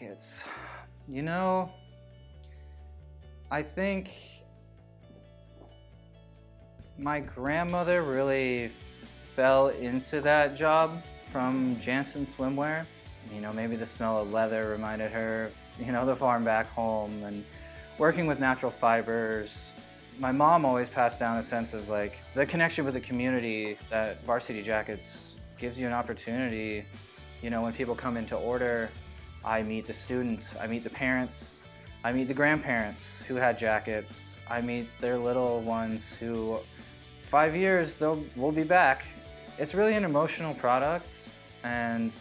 Jackets. You know, I think my grandmother really fell into that job from Jansen Swimwear. You know, maybe the smell of leather reminded her of, the farm back home and working with natural fibers. My mom always passed down a sense of like the connection with the community that Varsity Jackets gives you an opportunity. You know, when people come in to order, I meet the students, I meet the parents, I meet the grandparents who had jackets, I meet their little ones who 5 years we'll be back. It's really an emotional product, and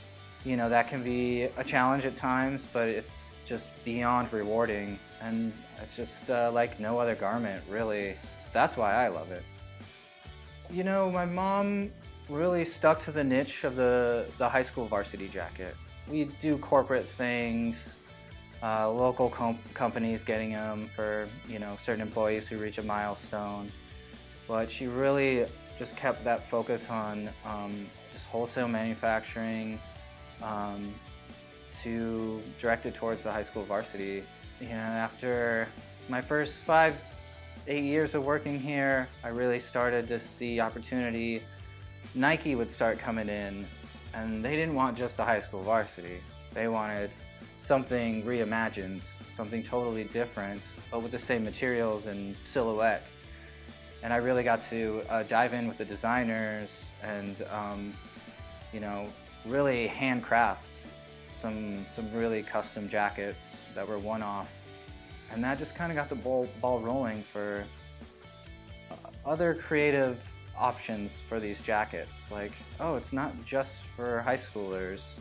that can be a challenge at times, but it's just beyond rewarding, and it's just like no other garment, really. That's why I love it. My mom really stuck to the niche of the high school varsity jacket. We do corporate things, local companies getting them for certain employees who reach a milestone, but she really just kept that focus on just wholesale manufacturing, to direct it towards the high school varsity. After my first 8 years of working here, I really started to see opportunity. Nike would start coming in, and they didn't want just the high school varsity. They wanted something reimagined, something totally different, but with the same materials and silhouette. And I really got to dive in with the designers and, really handcraft some really custom jackets that were one-off. And that just kind of got the ball rolling for other creative options for these jackets. Like, oh, it's not just for high schoolers.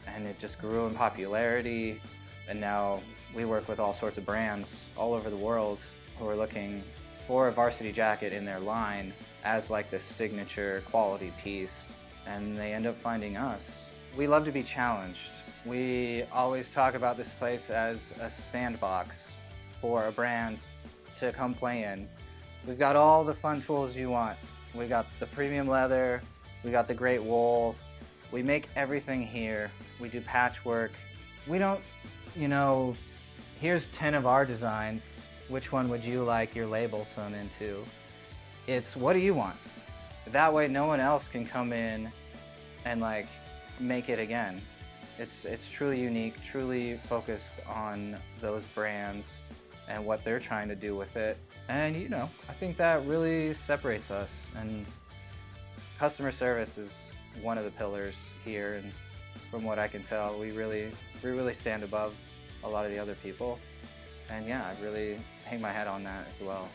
And it just grew in popularity. And now we work with all sorts of brands all over the world who are looking for a varsity jacket in their line as like this signature quality piece. And they end up finding us. We love to be challenged. We always talk about this place as a sandbox for a brand to come play in. We've got all the fun tools you want. We got the premium leather, we got the great wool. We make everything here. We do patchwork. We don't, here's 10 of our designs. Which one would you like your label sewn into? It's what do you want? That way no one else can come in and make it again. It's truly unique, truly focused on those brands and what they're trying to do with it. And I think that really separates us, and customer service is one of the pillars here, and from what I can tell, we really stand above a lot of the other people. And yeah, I really hang my hat on that as well.